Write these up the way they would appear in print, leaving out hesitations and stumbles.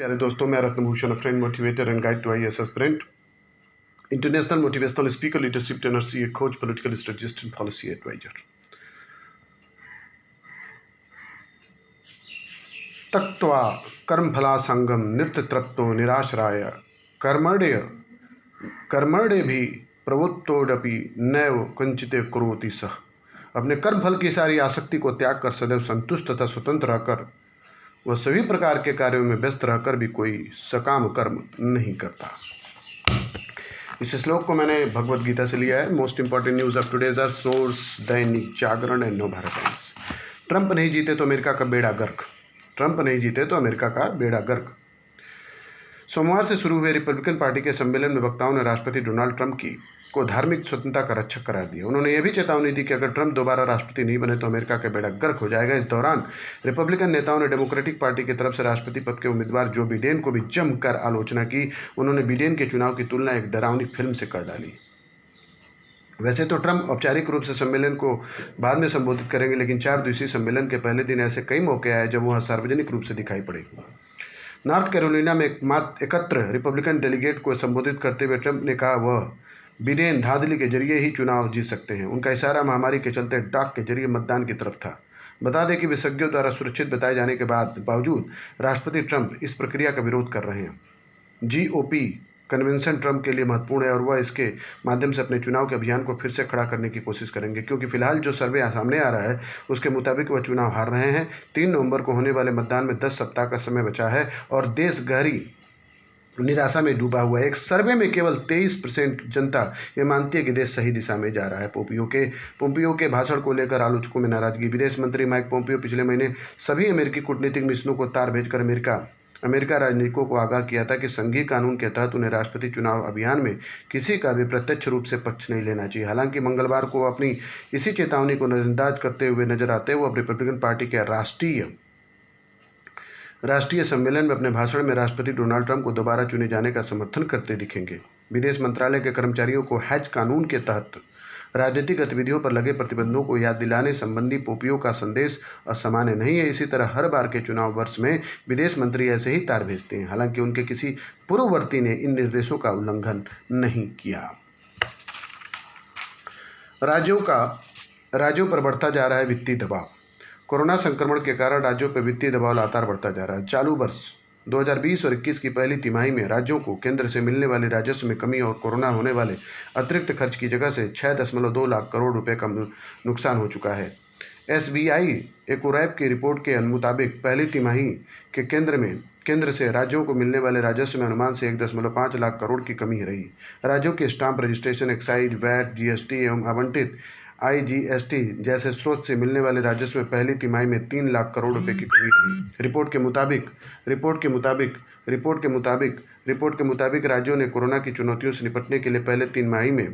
प्यारे दोस्तों, मैं Ratnabhushan, friend motivator and guide to IAS aspirant, international motivational speaker, leadership trainer, CA coach, political strategist and policy adviser. तक्त्वा कर्मफलासंगम नित्य तृप्तो निराश्राय कर्मण्य भी प्रवृत्तोडपि नैव किंचित करोति सः। अपने कर्मफल की सारी आसक्ति को त्याग कर सदैव संतुष्ट तथा स्वतंत्र रहकर वह सभी प्रकार के कार्यों में व्यस्त रहकर भी कोई सकाम कर्म नहीं करता। इस श्लोक को मैंने भगवत गीता से लिया है। Most important news of today's our source, Dainik Jagran and Navbharat Times. Trump नहीं जीते तो अमेरिका का बेड़ा गर्क। ट्रंप नहीं जीते तो अमेरिका का बेड़ा गर्क। सोमवार से शुरू हुए रिपब्लिकन पार्टी के सम्मेलन में वक्ताओं ने राष्ट्रपति डोनाल्ड ट्रंप को धार्मिक स्वतंत्रता का रक्षक करार दिया। उन्होंने यह भी चेतावनी दी कि अगर ट्रंप दोबारा राष्ट्रपति नहीं बने तो अमेरिका का बेड़ा गर्क हो जाएगा। इस दौरान रिपब्लिकन नेताओं ने डेमोक्रेटिक पार्टी की तरफ से राष्ट्रपति पद के उम्मीदवार जो बिडेन को भी जमकर आलोचना की। उन्होंने बिडेन के चुनाव की तुलना एक डरावनी फिल्म से कर डाली। वैसे तो ट्रंप औपचारिक रूप से सम्मेलन को बाद में संबोधित करेंगे, लेकिन 4 दिवसीय सम्मेलन के पहले दिन ऐसे कई मौके आए जब वह सार्वजनिक रूप से दिखाई पड़े। नॉर्थ कैरोलिना में एकत्र रिपब्लिकन डेलीगेट को संबोधित करते हुए ट्रंप ने कहा वह बिडेन धांधली के जरिए ही चुनाव जीत सकते हैं। उनका इशारा महामारी के चलते डाक के जरिए मतदान की तरफ था। बता दें कि विशेषज्ञों द्वारा सुरक्षित बताए जाने के बावजूद राष्ट्रपति ट्रंप इस प्रक्रिया का विरोध कर रहे हैं। जीओपी कन्वेंशन ट्रंप के लिए महत्वपूर्ण है और वह इसके माध्यम से अपने चुनाव के अभियान को फिर से खड़ा करने की कोशिश करेंगे, क्योंकि फिलहाल जो सर्वे सामने आ रहा है उसके मुताबिक वह चुनाव हार रहे हैं। 3 नवंबर को होने वाले मतदान में 10 सप्ताह का समय बचा है और देश गहरी निराशा में डूबा हुआ है। एक सर्वे में केवल 23% जनता ये मानती है कि देश सही दिशा में जा रहा है। पोम्पियो के भाषण को लेकर आलोचकों में नाराजगी। विदेश मंत्री माइक पोम्पियो पिछले महीने सभी अमेरिकी कूटनीतिक मिशनों को तार भेजकर अमेरिका राजनीतिकों को आगाह किया था कि संघीय कानून के तहत उन्हें राष्ट्रपति चुनाव अभियान में किसी का भी प्रत्यक्ष रूप से पक्ष नहीं लेना चाहिए। हालांकि मंगलवार को अपनी इसी चेतावनी को नजरअंदाज करते हुए नजर आते हुए रिपब्लिकन पार्टी के राष्ट्रीय सम्मेलन में अपने भाषण में राष्ट्रपति डोनाल्ड ट्रंप को दोबारा चुने जाने का समर्थन करते दिखेंगे। विदेश मंत्रालय के कर्मचारियों को हैज कानून के तहत राजनीतिक गतिविधियों पर लगे प्रतिबंधों को याद दिलाने संबंधी पोम्पियो का संदेश असामान्य नहीं है। इसी तरह हर बार के चुनाव वर्ष में विदेश मंत्री ऐसे ही तार भेजते हैं। हालांकि उनके किसी पूर्ववर्ती ने इन निर्देशों का उल्लंघन नहीं किया। राज्यों पर बढ़ता जा रहा है वित्तीय दबाव। कोरोना संक्रमण के कारण राज्यों पर वित्तीय दबाव लगातार बढ़ता जा रहा है। चालू वर्ष 2020 और 21 की पहली तिमाही में राज्यों को केंद्र से मिलने वाले राजस्व में कमी और कोरोना होने वाले अतिरिक्त खर्च की जगह से 6.2 लाख करोड़ रुपए का नुकसान हो चुका है। SBI एकोरैप की रिपोर्ट के मुताबिक पहली तिमाही के केंद्र से राज्यों को मिलने वाले राजस्व में अनुमान से 1.5 लाख करोड़ की कमी रही। राज्यों के stamp registration, excise, VAT, GST एवं आवंटित IGST जैसे स्रोत से मिलने वाले राजस्व में पहली तिमाही में 3 लाख करोड़ रुपए की कमी रही। रिपोर्ट के मुताबिक राज्यों ने कोरोना की चुनौतियों से निपटने के लिए पहले 3 तिमाही में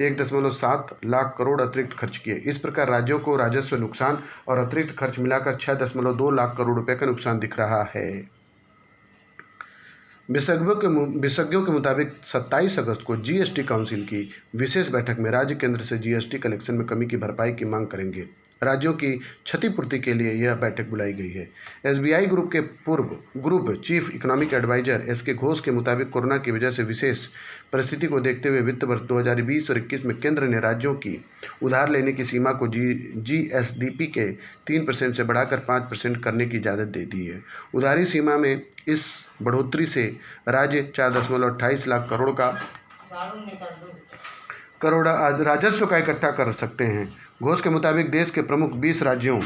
1.7 लाख करोड़ अतिरिक्त खर्च किए। इस प्रकार राज्यों को राजस्व नुकसान और अतिरिक्त खर्च मिलाकर 6.2 लाख करोड़ रुपए का नुकसान दिख रहा है। विशेषज्ञों के मुताबिक 27 अगस्त को GST काउंसिल की विशेष बैठक में राज्य केंद्र से GST कलेक्शन में कमी की भरपाई की मांग करेंगे। राज्यों की क्षतिपूर्ति के लिए यह बैठक बुलाई गई है। SBI ग्रुप के group chief economic adviser SK Ghosh के मुताबिक कोरोना की वजह से विशेष परिस्थिति को देखते हुए वित्त वर्ष 2020 और 21 में केंद्र ने राज्यों की उधार लेने की सीमा को GSDP के 3% से बढ़ाकर 5% करने की इजाज़त दे दी है। उधारी सीमा में इस बढ़ोतरी से राज्य 4.28 लाख करोड़ राजस्व का इकट्ठा कर सकते हैं। घोष के मुताबिक देश के प्रमुख 20 राज्यों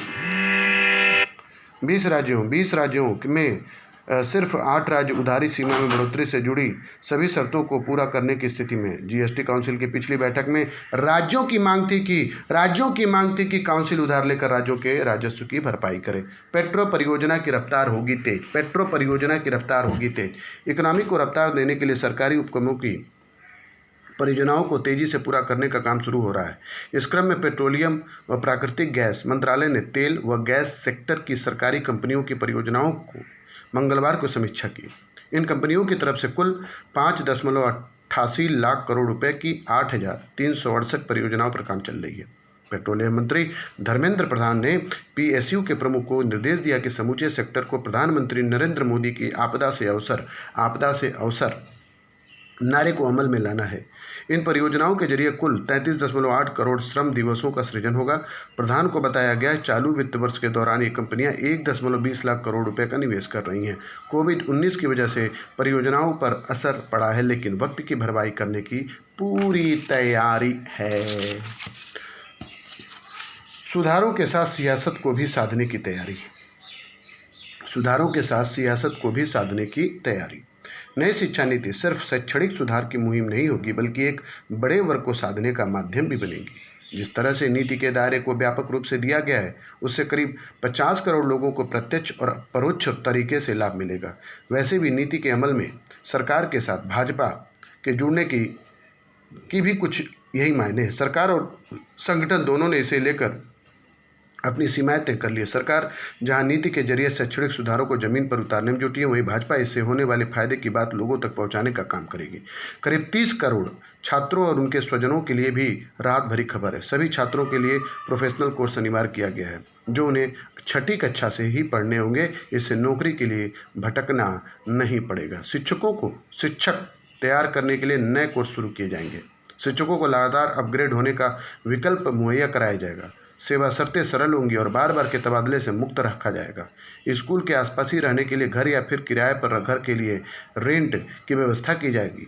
में सिर्फ 8 राज्य उधारी सीमा में बढ़ोतरी से जुड़ी सभी शर्तों को पूरा करने की स्थिति में। GST काउंसिल की पिछली बैठक में राज्यों की मांग थी कि काउंसिल उधार लेकर राज्यों के राजस्व की भरपाई करे। पेट्रो परियोजना की रफ्तार होगी तेज। इकोनॉमी को रफ्तार देने के लिए सरकारी उपक्रमों की परियोजनाओं को तेजी से पूरा करने का काम शुरू हो रहा है। इस क्रम में पेट्रोलियम व प्राकृतिक गैस मंत्रालय ने तेल व गैस सेक्टर की सरकारी कंपनियों की परियोजनाओं को मंगलवार को समीक्षा की। इन कंपनियों की तरफ से कुल 5.88 लाख करोड़ रुपए की 8,368 परियोजनाओं पर काम चल रही है। पेट्रोलियम मंत्री धर्मेंद्र प्रधान ने पीएसयू के प्रमुख को निर्देश दिया कि समूचे सेक्टर को प्रधानमंत्री नरेंद्र मोदी की आपदा से अवसर नारे को अमल में लाना है। इन परियोजनाओं के जरिए कुल 33.8 करोड़ श्रम दिवसों का सृजन होगा। प्रधान को बताया गया चालू वित्त वर्ष के दौरान ये कंपनियां 1.20 लाख करोड़ रुपए का निवेश कर रही हैं। कोविड-19 की वजह से परियोजनाओं पर असर पड़ा है, लेकिन वक्त की भरपाई करने की पूरी तैयारी है। सुधारों के साथ सियासत को भी साधने की तैयारी। नई शिक्षा नीति सिर्फ शैक्षणिक सुधार की मुहिम नहीं होगी, बल्कि एक बड़े वर्ग को साधने का माध्यम भी बनेगी। जिस तरह से नीति के दायरे को व्यापक रूप से दिया गया है, उससे करीब 50 करोड़ लोगों को प्रत्यक्ष और परोक्ष तरीके से लाभ मिलेगा। वैसे भी नीति के अमल में सरकार के साथ भाजपा के जुड़ने की भी कुछ यही मायने हैं। सरकार और संगठन दोनों ने इसे लेकर अपनी सीमाएं तय कर ली है। सरकार जहां नीति के जरिए शैक्षणिक सुधारों को जमीन पर उतारने में जुटी है, वहीं भाजपा इससे होने वाले फायदे की बात लोगों तक पहुंचाने का काम करेगी। करीब 30 करोड़ छात्रों और उनके स्वजनों के लिए भी राहत भरी खबर है। सभी छात्रों के लिए प्रोफेशनल कोर्स अनिवार्य किया गया है, जो उन्हें 6ठी कक्षा से ही पढ़ने होंगे। इससे नौकरी के लिए भटकना नहीं पड़ेगा। शिक्षक तैयार करने के लिए नए कोर्स शुरू किए जाएंगे। शिक्षकों को लगातार अपग्रेड होने का विकल्प मुहैया कराया जाएगा। सेवा शर्तें सरल होंगी और बार बार के तबादले से मुक्त रखा जाएगा। स्कूल के आसपास ही रहने के लिए घर या फिर किराए पर घर के लिए रेंट की व्यवस्था की जाएगी।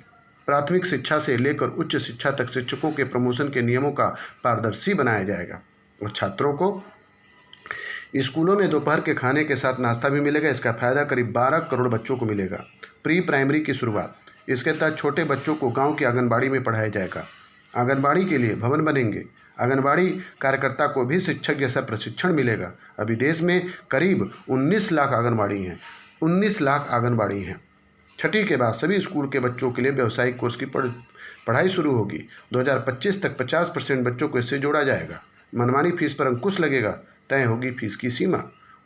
प्राथमिक शिक्षा से लेकर उच्च शिक्षा तक शिक्षकों के प्रमोशन के नियमों का पारदर्शी बनाया जाएगा और छात्रों को स्कूलों में दोपहर के खाने के साथ नाश्ता भी मिलेगा। इसका फायदा करीब 12 करोड़ बच्चों को मिलेगा। प्री प्राइमरी की शुरुआत, इसके तहत छोटे बच्चों को गाँव की आंगनबाड़ी में पढ़ाया जाएगा। आंगनबाड़ी के लिए भवन बनेंगे। आंगनबाड़ी कार्यकर्ता को भी शिक्षक जैसा प्रशिक्षण मिलेगा। अभी देश में करीब 19 लाख आंगनबाड़ी हैं। 6ठी के बाद सभी स्कूल के बच्चों के लिए व्यावसायिक कोर्स की पढ़ाई शुरू होगी। 2025 तक 50% बच्चों को इससे जोड़ा जाएगा। मनमानी फीस पर अंकुश लगेगा। तय होगी फीस की सीमा।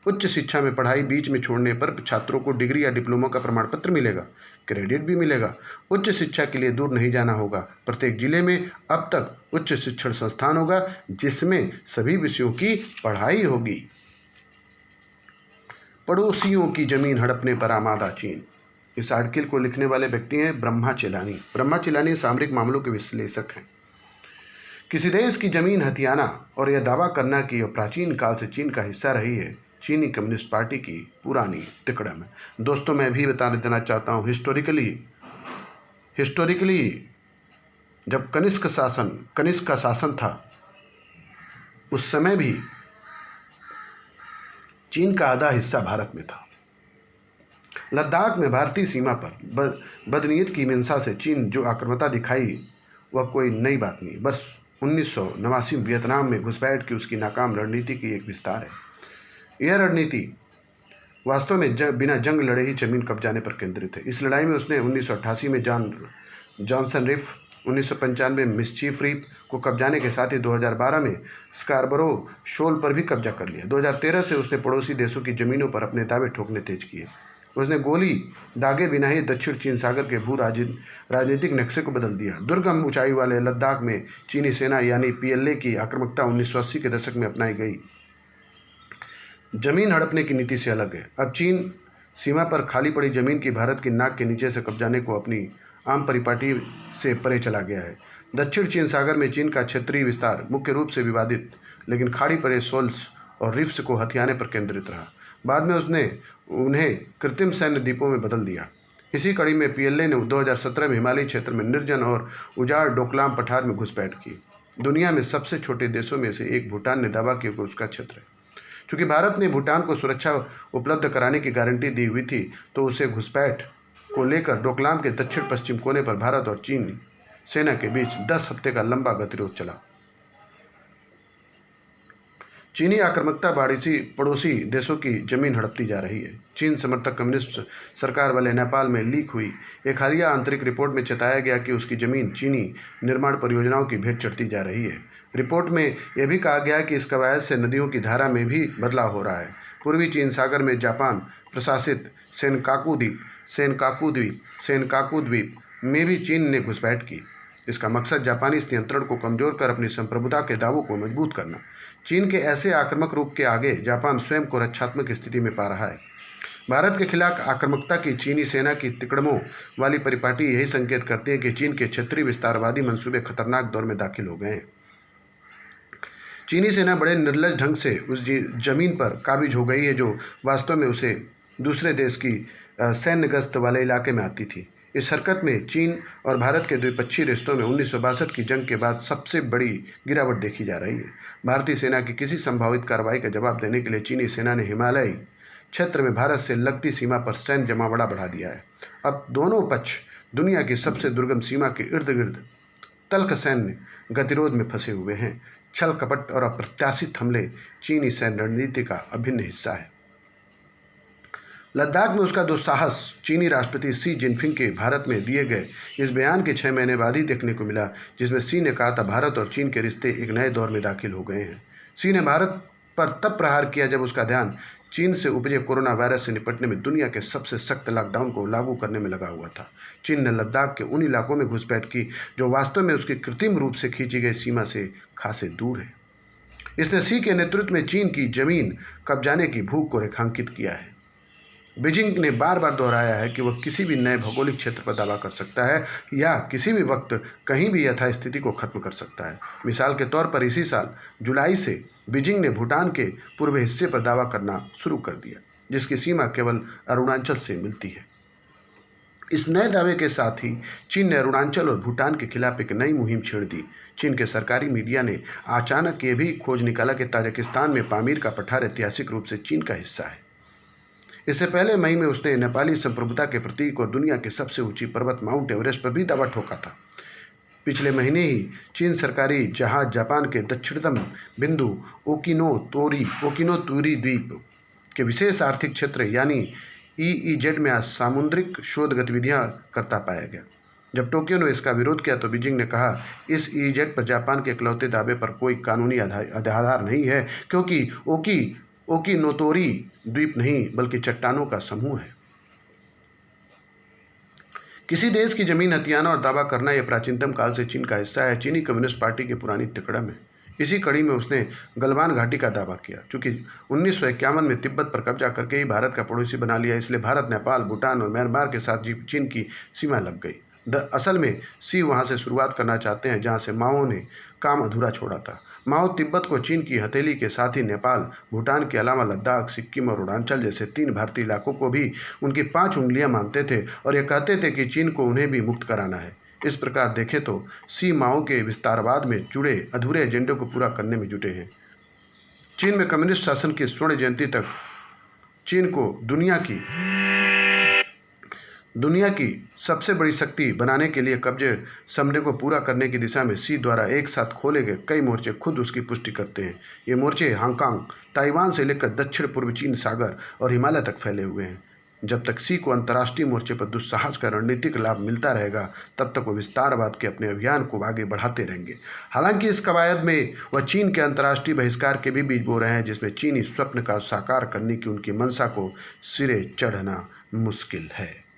उच्च शिक्षा में पढ़ाई बीच में छोड़ने पर छात्रों को डिग्री या डिप्लोमा का प्रमाण पत्र मिलेगा। क्रेडिट भी मिलेगा। उच्च शिक्षा के लिए दूर नहीं जाना होगा। प्रत्येक जिले में अब तक उच्च शिक्षण संस्थान होगा, जिसमें सभी विषयों की पढ़ाई होगी। पड़ोसियों की जमीन हड़पने पर आमादा चीन। इस आर्टिकल को लिखने वाले व्यक्ति हैं ब्रह्मा चिलानी सामरिक मामलों के विश्लेषक हैं। किसी देश की जमीन हथियाना और यह दावा करना कि यह प्राचीन काल से चीन का हिस्सा रही है, चीनी कम्युनिस्ट पार्टी की पुरानी तिकड़म है। दोस्तों, मैं भी बता देना चाहता हूँ, हिस्टोरिकली जब कनिष्क का शासन था, उस समय भी चीन का आधा हिस्सा भारत में था। लद्दाख में भारतीय सीमा पर बदनीयत की मंशा से चीन जो आक्रामकता दिखाई, वह कोई नई बात नहीं, बस 1989 में वियतनाम में घुसपैठ की उसकी नाकाम रणनीति की एक विस्तार है। यह रणनीति वास्तव में बिना जंग लड़े ही जमीन कब्जाने पर केंद्रित है। इस लड़ाई में उसने 1988 में जॉनसन रिफ, 1995 में मिस्चीफ रिफ को कब्जाने के साथ ही 2012 में स्कारबरो शोल पर भी कब्जा कर लिया। 2013 से उसने पड़ोसी देशों की ज़मीनों पर अपने दावे ठोकने तेज किए। उसने गोली दागे बिना ही दक्षिण चीन सागर के भू राजनीतिक नक्शे को बदल दिया। दुर्गम ऊंचाई वाले लद्दाख में चीनी सेना यानी PLA की आक्रामकता 1980 के दशक में अपनाई गई जमीन हड़पने की नीति से अलग है। अब चीन सीमा पर खाली पड़ी जमीन की भारत की नाक के नीचे से कब्जाने को अपनी आम परिपाटी से परे चला गया है। दक्षिण चीन सागर में चीन का क्षेत्रीय विस्तार मुख्य रूप से विवादित लेकिन खाड़ी पड़े शोल्स और रिफ्स को हथियाने पर केंद्रित रहा। बाद में उसने उन्हें कृत्रिम सैन्य द्वीपों में बदल दिया। इसी कड़ी में PLA ने 2017 में हिमालयी क्षेत्र में निर्जन और उजाड़ डोकलाम पठार में घुसपैठ की। दुनिया में सबसे छोटे देशों में से एक भूटान ने दावा किया कि उसका क्षेत्र है। चूँकि भारत ने भूटान को सुरक्षा उपलब्ध कराने की गारंटी दी हुई थी, तो उसे घुसपैठ को लेकर डोकलाम के दक्षिण पश्चिम कोने पर भारत और चीन सेना के बीच 10 हफ्ते का लंबा गतिरोध चला। चीनी आक्रामकता पड़ोसी देशों की जमीन हड़पती जा रही है। चीन समर्थक कम्युनिस्ट सरकार वाले नेपाल में लीक हुई एक हालिया आंतरिक रिपोर्ट में चेताया गया कि उसकी जमीन चीनी निर्माण परियोजनाओं की भेंट चढ़ती जा रही है। रिपोर्ट में यह भी कहा गया कि इस कवायद से नदियों की धारा में भी बदलाव हो रहा है। पूर्वी चीन सागर में जापान प्रशासित सेनकाकू द्वीप में भी चीन ने घुसपैठ की। इसका मकसद जापानी इस नियंत्रण को कमजोर कर अपनी संप्रभुता के दावों को मजबूत करना। चीन के ऐसे आक्रामक रूप के आगे जापान स्वयं को रक्षात्मक स्थिति में पा रहा है। भारत के खिलाफ आक्रामकता की चीनी सेना की तिकड़मों वाली परिपाटी यही संकेत करती है कि चीन के क्षेत्रीय विस्तारवादी मंसूबे खतरनाक दौर में दाखिल हो गए हैं। चीनी सेना बड़े निर्लज ढंग से उस जमीन पर काबिज हो गई है जो वास्तव में उसे दूसरे देश की सैन्य गश्त वाले इलाके में आती थी। इस हरकत में चीन और भारत के द्विपक्षीय रिश्तों में 1962 की जंग के बाद सबसे बड़ी गिरावट देखी जा रही है। भारतीय सेना की किसी संभावित कार्रवाई का जवाब देने के लिए चीनी सेना ने हिमालयी क्षेत्र में भारत से लगती सीमा पर सैन्य जमावड़ा बढ़ा दिया है। अब दोनों पक्ष दुनिया की सबसे दुर्गम सीमा के इर्द गिर्द तल्ख सैन्य गतिरोध में फंसे हुए हैं। छल कपट और अप्रत्याशित हमले चीनी सैन्य रणनीति का अभिन्न हिस्सा है। लद्दाख में उसका दुस्साहस चीनी राष्ट्रपति शी जिनपिंग के भारत में दिए गए इस बयान के 6 महीने बाद ही देखने को मिला, जिसमें शी ने कहा था भारत और चीन के रिश्ते एक नए दौर में दाखिल हो गए हैं। शी ने भारत पर तब प्रहार किया जब उसका ध्यान चीन से उपजे कोरोना वायरस से निपटने में दुनिया के सबसे सख्त लॉकडाउन को लागू करने में लगा हुआ था। चीन ने लद्दाख के उन इलाकों में घुसपैठ की जो वास्तव में उसकी कृत्रिम रूप से खींची गई सीमा से खासे दूर है। इसने शी के नेतृत्व में चीन की जमीन कब्जाने की भूख को रेखांकित किया है। बीजिंग ने बार बार दोहराया है कि वह किसी भी नए भौगोलिक क्षेत्र पर दावा कर सकता है या किसी भी वक्त कहीं भी यथास्थिति को खत्म कर सकता है। मिसाल के तौर पर इसी साल जुलाई से बीजिंग ने भूटान के पूर्व हिस्से पर दावा करना शुरू कर दिया, जिसकी सीमा केवल अरुणाचल से मिलती है। इस नए दावे के साथ ही चीन ने अरुणाचल और भूटान के खिलाफ एक नई मुहिम छेड़ दी। चीन के सरकारी मीडिया ने अचानक ये भी खोज निकाला कि ताजिकिस्तान में पामीर का पठार ऐतिहासिक रूप से चीन का हिस्सा है। इससे पहले मई में उसने नेपाली संप्रभुता के प्रतीक और दुनिया की सबसे ऊंची पर्वत माउंट एवरेस्ट पर भी दावा ठोका था। पिछले महीने ही चीन सरकारी जहाज जापान के दक्षिणतम बिंदु ओकिनोतोरी द्वीप के विशेष आर्थिक क्षेत्र यानी EEZ में आज सामुद्रिक शोध गतिविधियां करता पाया गया। जब टोक्यो ने इसका विरोध किया तो बीजिंग ने कहा इस EEZ पर जापान के इकलौते दावे पर कोई कानूनी आधार नहीं है, क्योंकि ओकिनोतोरी द्वीप नहीं बल्कि चट्टानों का समूह है। किसी देश की जमीन हथियाना और दावा करना यह प्राचीनतम काल से चीन का हिस्सा है। चीनी कम्युनिस्ट पार्टी की पुरानी तिकड़म है। इसी कड़ी में उसने गलवान घाटी का दावा किया। चूंकि 1951 में तिब्बत पर कब्जा करके ही भारत का पड़ोसी बना लिया, इसलिए भारत, नेपाल, भूटान और म्यांमार के साथ चीन की सीमा लग गई। असल में शी वहाँ से शुरुआत करना चाहते हैं जहाँ से माओ ने काम अधूरा छोड़ा था। माओ तिब्बत को चीन की हथेली के साथ ही नेपाल, भूटान के अलावा लद्दाख, सिक्किम और अरुणाचल जैसे 3 भारतीय इलाकों को भी उनकी 5 उंगलियां मानते थे और ये कहते थे कि चीन को उन्हें भी मुक्त कराना है। इस प्रकार देखें तो शी माओ के विस्तारवाद में जुड़े अधूरे एजेंडे को पूरा करने में जुटे हैं। चीन में कम्युनिस्ट शासन की स्वर्ण जयंती तक चीन को दुनिया की सबसे बड़ी शक्ति बनाने के लिए कब्जे समझे को पूरा करने की दिशा में शी द्वारा एक साथ खोले गए कई मोर्चे खुद उसकी पुष्टि करते हैं। ये मोर्चे हांगकांग, ताइवान से लेकर दक्षिण पूर्व चीन सागर और हिमालय तक फैले हुए हैं। जब तक शी को अंतर्राष्ट्रीय मोर्चे पर दुस्साहस का रणनीतिक लाभ मिलता रहेगा, तब तक वो विस्तारवाद के अपने अभियान को आगे बढ़ाते रहेंगे। हालांकि इस कवायद में वह चीन के अंतर्राष्ट्रीय बहिष्कार के भी बीज बो रहे हैं, जिसमें चीनी स्वप्न का साकार करने की उनकी मंशा को सिरे चढ़ना मुश्किल है।